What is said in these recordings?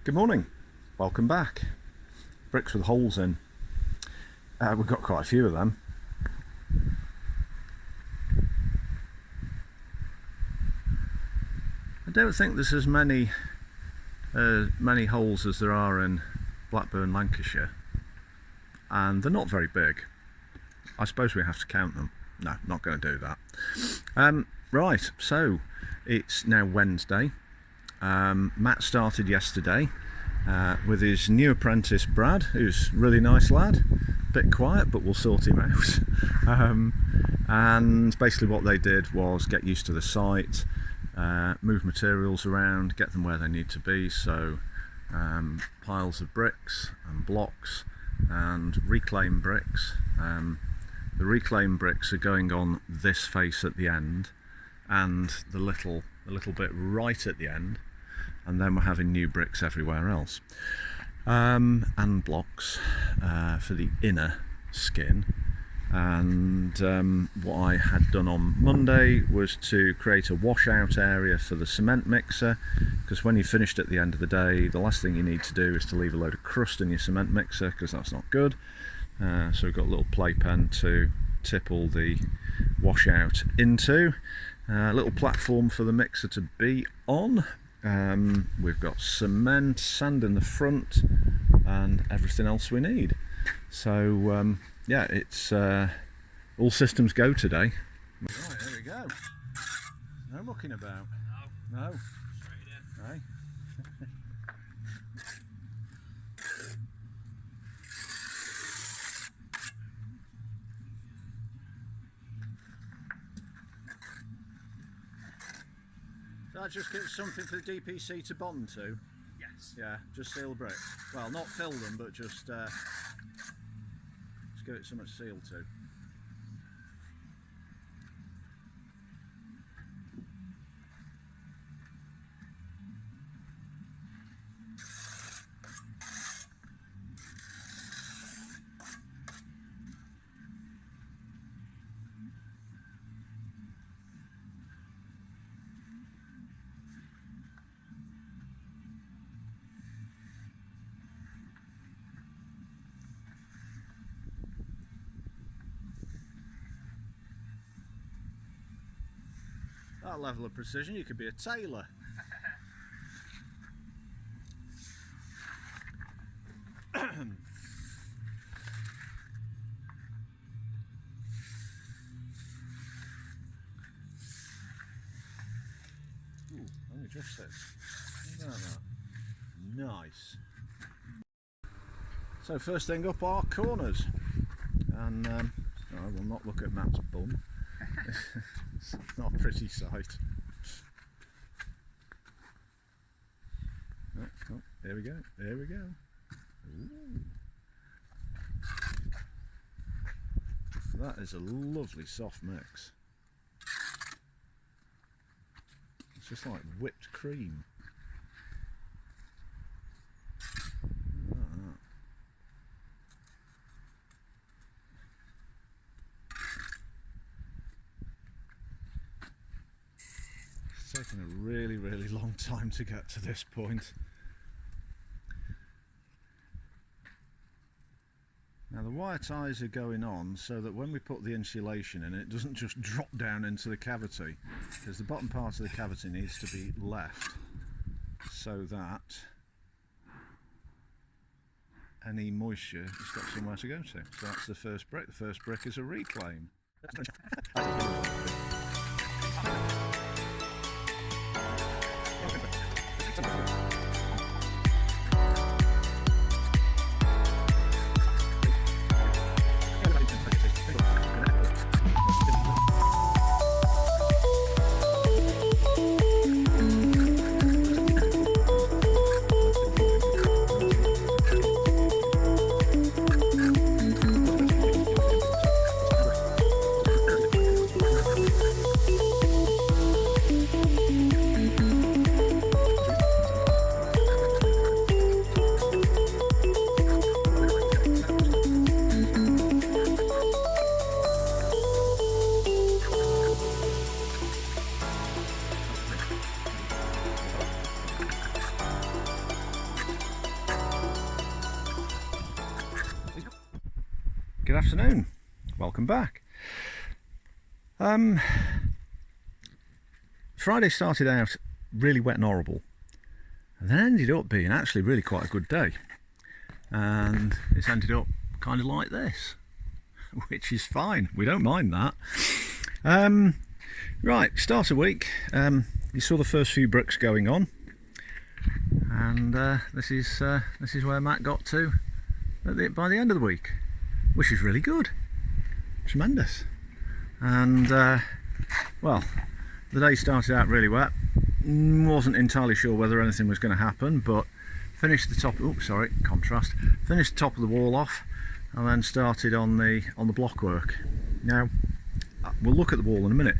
Good morning, welcome back. Bricks with holes in. We've got quite a few of them. I don't think there's as many holes as there are in Blackburn, Lancashire, and they're not very big. I suppose we have to count them. No, not going to do that. Right, so it's now Wednesday. Matt started yesterday with his new apprentice Brad, who's a really nice lad, a bit quiet but we'll sort him out. And basically what they did was get used to the site, move materials around, get them where they need to be, so piles of bricks and blocks and reclaim bricks. The reclaim bricks are going on this face at the end and the little bit right at the end, and then we're having new bricks everywhere else, and blocks for the inner skin. And what I had done on Monday was to create a washout area for the cement mixer, because when you finished at the end of the day, the last thing you need to do is to leave a load of crust in your cement mixer, because that's not good. So we've got a little playpen to tip all the washout into, a little platform for the mixer to be on. We've got cement, sand in the front and everything else we need. So yeah, it's all systems go today. Right, here we go. No mucking about. No. Straight in. Right. So I just get something for the DPC to bond to? Yes. Yeah, just seal bricks. Well, not fill them, but just give it so much seal to. That level of precision, you could be a tailor. Ooh, only just says. Look at that. Nice. So first thing up are corners, and I will not look at Matt's bum. It's not a pretty sight. Oh, there we go, there we go. Ooh. That is a lovely soft mix. It's just like whipped cream. It's taken a really long time to get to this point. Now the wire ties are going on so that when we put the insulation in, it doesn't just drop down into the cavity, because the bottom part of the cavity needs to be left so that any moisture has got somewhere to go to. So that's the first brick. The first brick is a reclaim. good afternoon. Welcome back. Friday started out really wet and horrible, and then ended up being actually really quite a good day. And it's ended up kind of like this, which is fine. We don't mind that. Right, start of week. You saw the first few bricks going on, and this is where Matt got to by the end of the week, which is really good, tremendous. And well, the day started out really wet. Wasn't entirely sure whether anything was going to happen, but finished the top. Oops, sorry, contrast. Finished the top of the wall off, and then started on the block work. Now we'll look at the wall in a minute.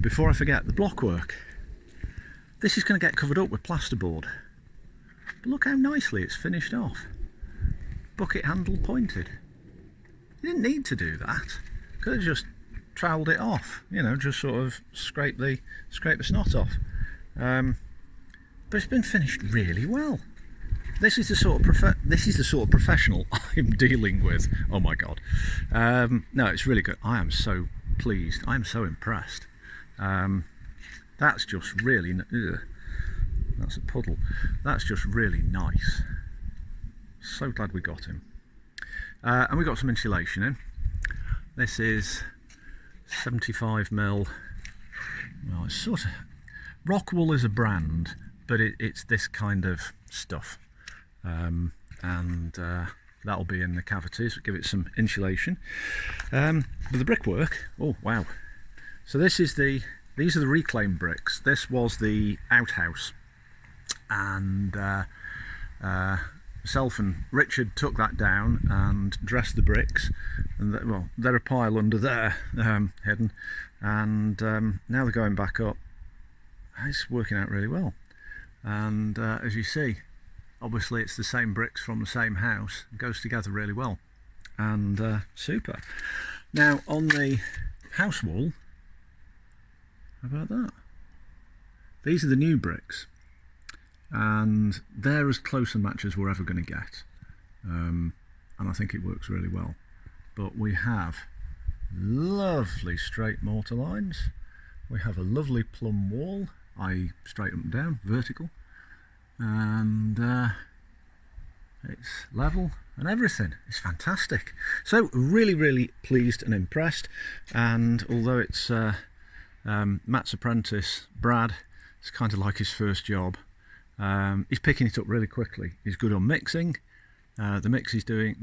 Before I forget, the block work. This is going to get covered up with plasterboard. But look how nicely it's finished off. Bucket handle pointed. You didn't need to do that. Could have just troweled it off. You know, just sort of scrape the snot off. But it's been finished really well. This is the sort of professional I'm dealing with. Oh my god. No, it's really good. I am so pleased. I am so impressed. That's just really. That's a puddle. That's just really nice. So glad we got him. And we got some insulation in. This is 75mm. Well, it's sort of Rockwool is a brand, but it's this kind of stuff. And that'll be in the cavities, give it some insulation. But the brickwork, oh wow! So these are the reclaimed bricks. This was the outhouse, and myself and Richard took that down and dressed the bricks, and they're a pile under there, hidden, and now they're going back up. It's working out really well, and as you see, obviously it's the same bricks from the same house. It goes together really well, and super. Now on the house wall, how about that? These are the new bricks, and they're as close a match as we're ever going to get, and I think it works really well. But we have lovely straight mortar lines. We have a lovely plumb wall, i.e. straight up and down, vertical, and it's level and everything. It's fantastic. So really pleased and impressed. And although it's Matt's apprentice Brad, it's kind of like his first job. He's picking it up really quickly. He's good on mixing. The mix he's doing,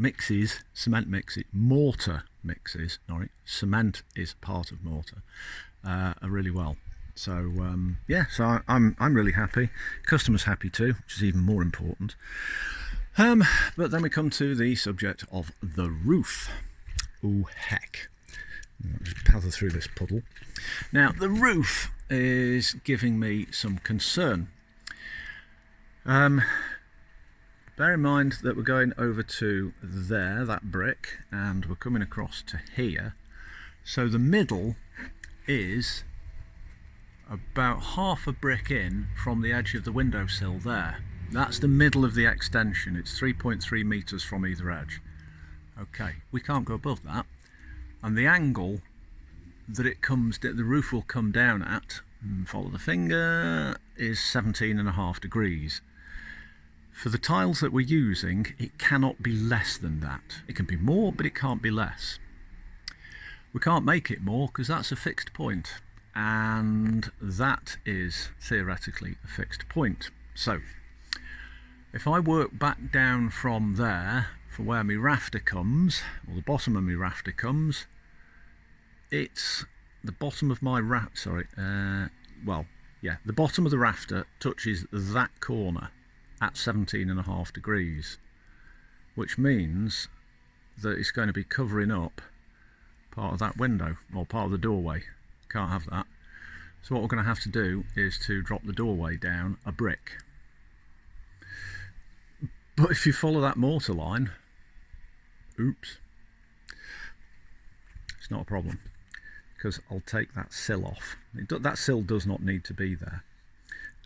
cement mixes, mortar mixes, sorry, cement is part of mortar, are really well. So yeah, so I'm really happy. Customer's happy too, which is even more important. But then we come to the subject of the roof. Oh heck. I'll just paddle through this puddle. Now the roof is giving me some concern. Bear in mind that we're going over to there, that brick, and we're coming across to here. So the middle is about half a brick in from the edge of the windowsill there. That's the middle of the extension. It's 3.3 metres from either edge. Okay, we can't go above that. And the angle that the roof will come down at, follow the finger, is 17.5 degrees. For the tiles that we're using, it cannot be less than that. It can be more, but it can't be less. We can't make it more because that's a fixed point, and that is theoretically a fixed point. So if I work back down from there for where my rafter comes, or the bottom of my rafter comes, it's the bottom of my the bottom of the rafter touches that corner at 17.5 degrees, which means that it's going to be covering up part of that window, or part of the doorway. Can't have that. So what we're going to have to do is to drop the doorway down a brick. But if you follow that mortar line, oops, it's not a problem, because I'll take that sill off. That sill does not need to be there,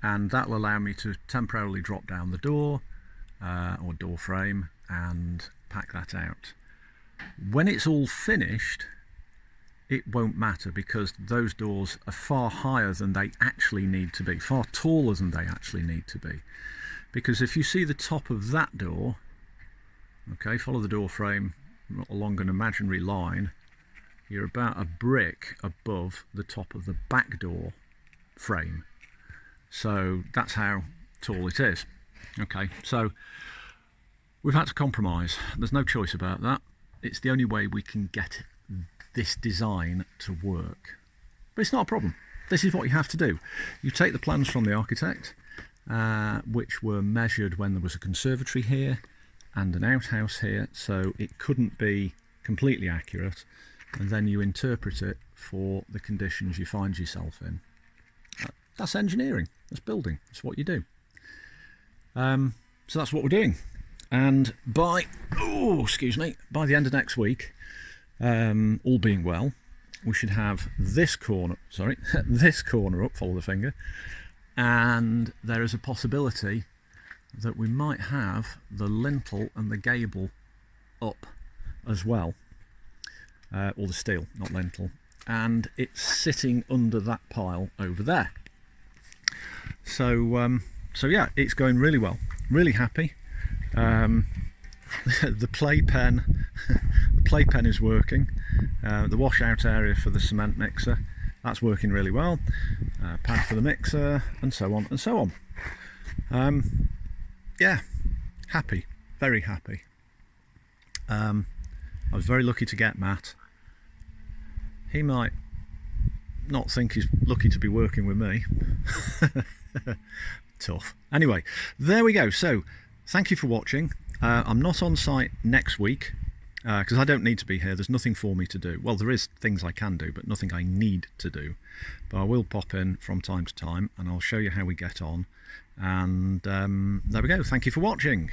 and that will allow me to temporarily drop down the door or door frame and pack that out. When it's all finished, it won't matter, because those doors are far higher than they actually need to be, far taller than they actually need to be. Because if you see the top of that door, okay, follow the door frame along an imaginary line, you're about a brick above the top of the back door frame. So that's how tall it is. Okay, so we've had to compromise. There's no choice about that. It's the only way we can get this design to work. But it's not a problem. This is what you have to do. You take the plans from the architect, which were measured when there was a conservatory here and an outhouse here, so it couldn't be completely accurate, and then you interpret it for the conditions you find yourself in. That's engineering. That's building. That's what you do. So that's what we're doing. And by the end of next week, all being well, we should have this corner up, follow the finger, and there is a possibility that we might have the lintel and the gable up as well, or the steel, not lintel, and it's sitting under that pile over there. So yeah, it's going really well. Really happy. The playpen is working. The washout area for the cement mixer, that's working really well. Pad for the mixer, and so on and so on. Yeah, happy, very happy. I was very lucky to get Matt. He might not think he's lucky to be working with me. Tough. Anyway, there we go. So thank you for watching. I'm not on site next week because I don't need to be here. There's nothing for me to do. Well, there is things I can do, but nothing I need to do. But I will pop in from time to time and I'll show you how we get on. And there we go. Thank you for watching.